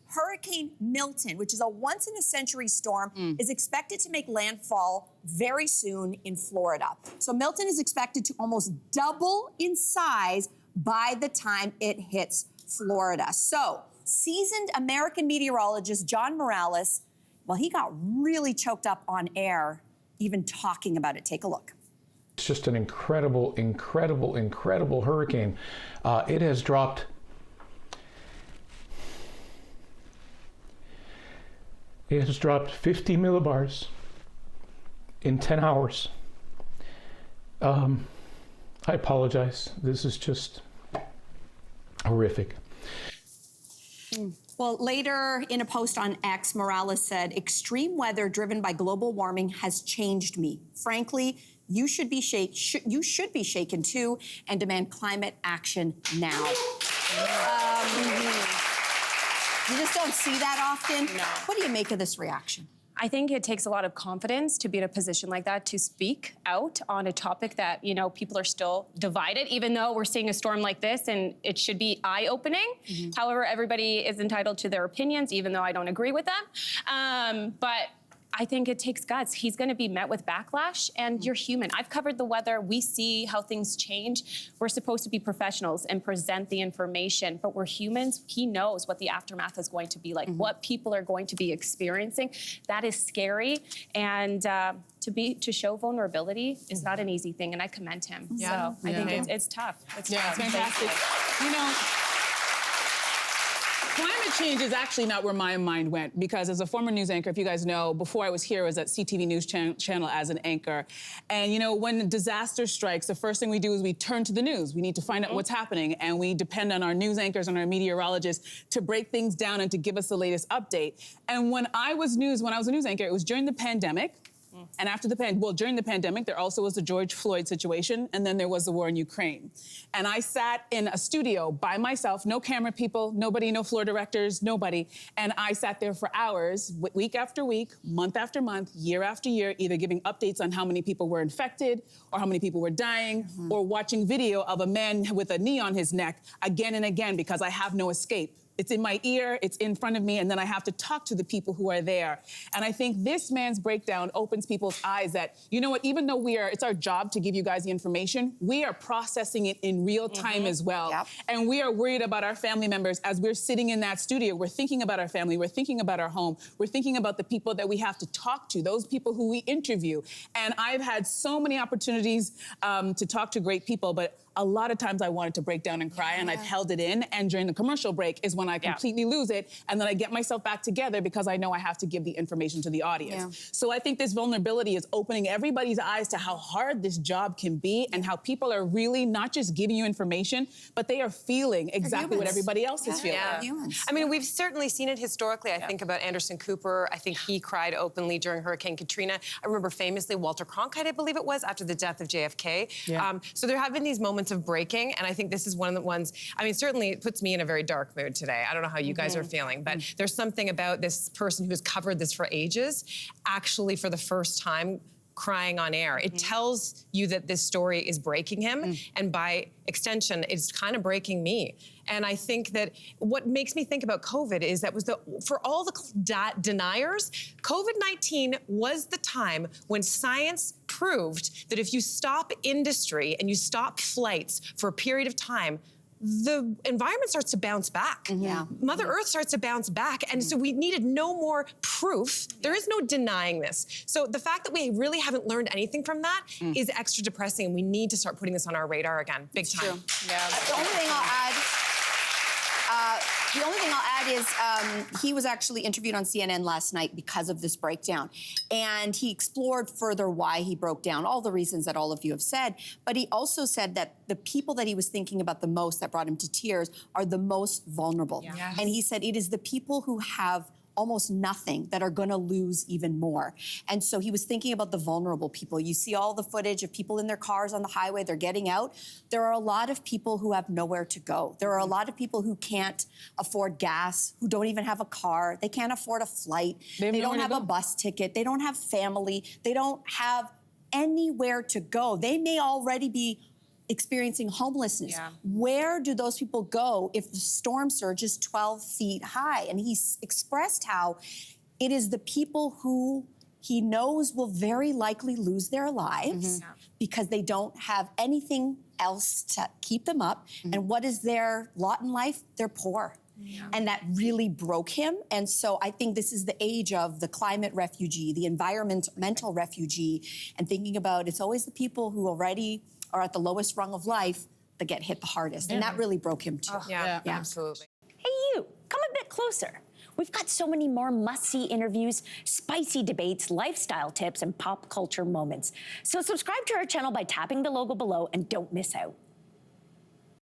Hurricane Milton, which is a once-in-a-century storm, is expected to make landfall very soon in Florida. So Milton is expected to almost double in size by the time it hits Florida. So seasoned American meteorologist John Morales, well, he got really choked up on air even talking about it. Take a look. It's just an incredible, incredible, incredible hurricane. It has dropped 50 millibars in 10 hours. I apologize. This is just horrific. Well, later in a post on X, Morales said, "Extreme weather driven by global warming has changed me. Frankly, you should be shaken too and demand climate action now." You just don't see that often. No. What do you make of this reaction? I think it takes a lot of confidence to be in a position like that, to speak out on a topic that, you know, people are still divided, even though we're seeing a storm like this and it should be eye-opening. However, everybody is entitled to their opinions, even though I don't agree with them. But I think it takes guts. He's going to be met with backlash, and you're human. I've covered the weather. We see how things change. We're supposed to be professionals and present the information, but we're humans. He knows what the aftermath is going to be like, what people are going to be experiencing. That is scary, and to show vulnerability is not an easy thing, and I commend him. Yeah. So I think it's tough. It's tough. It's fantastic. You know, climate change is actually not where my mind went, because as a former news anchor, if you guys know, before I was here, I was at CTV News Channel as an anchor. And you know, when disaster strikes, the first thing we do is we turn to the news. We need to find out what's happening, and we depend on our news anchors and our meteorologists to break things down and to give us the latest update. And when I was a news anchor, it was during the pandemic. And after during the pandemic, there also was the George Floyd situation, and then there was the war in Ukraine. And I sat in a studio by myself, no camera people, nobody, no floor directors, nobody. And I sat there for hours, week after week, month after month, year after year, either giving updates on how many people were infected or how many people were dying, or watching video of a man with a knee on his neck again and again, because I have no escape. It's in my ear, it's in front of me, and then I have to talk to the people who are there. And I think this man's breakdown opens people's eyes that, you know what, even though it's our job to give you guys the information, we are processing it in real time as well. Yep. And we are worried about our family members as we're sitting in that studio. We're thinking about our family, we're thinking about our home, we're thinking about the people that we have to talk to, those people who we interview. And I've had so many opportunities to talk to great people, but a lot of times I wanted to break down and cry, and I've held it in. And during the commercial break is when I completely lose it, and then I get myself back together because I know I have to give the information to the audience. So I think this vulnerability is opening everybody's eyes to how hard this job can be, and how people are really not just giving you information, but they are feeling exactly what everybody else is feeling. Humans. I mean, we've certainly seen it historically. I think about Anderson Cooper. I think he cried openly during Hurricane Katrina. I remember famously Walter Cronkite, I believe it was, after the death of JFK. So there have been these moments of breaking, and I think this is one of the ones, I mean, certainly it puts me in a very dark mood today. I don't know how you guys are feeling, but there's something about this person who has covered this for ages, actually for the first time crying on air. It tells you that this story is breaking him, and by extension, it's kind of breaking me. And I think that what makes me think about COVID is that for all the deniers, COVID-19 was the time when science proved that if you stop industry and you stop flights for a period of time, the environment starts to bounce back. Mother Earth starts to bounce back. And so we needed no more proof. There is no denying this. So the fact that we really haven't learned anything from that is extra depressing. And we need to start putting this on our radar again, big time. The only thing I'll add is he was actually interviewed on CNN last night because of this breakdown. And he explored further why he broke down, all the reasons that all of you have said. But he also said that the people that he was thinking about the most that brought him to tears are the most vulnerable. And he said it is the people who have almost nothing that are going to lose even more. And so he was thinking about the vulnerable people. You see all the footage of people in their cars on the highway, they're getting out. There are a lot of people who have nowhere to go. There are a lot of people who can't afford gas, who don't even have a car. They can't afford a flight. They don't have a bus ticket. They don't have family. They don't have anywhere to go. They may already be experiencing homelessness. Yeah. Where do those people go if the storm surge is 12 feet high? And he's expressed how it is the people who he knows will very likely lose their lives because they don't have anything else to keep them up. And what is their lot in life? They're poor. And that really broke him. And so I think this is the age of the climate refugee, the environmental refugee, and thinking about it's always the people who already are at the lowest rung of life that get hit the hardest. And that really broke him too. Yeah, absolutely. Hey, you, come a bit closer. We've got so many more must-see interviews, spicy debates, lifestyle tips, and pop culture moments. So subscribe to our channel by tapping the logo below and don't miss out.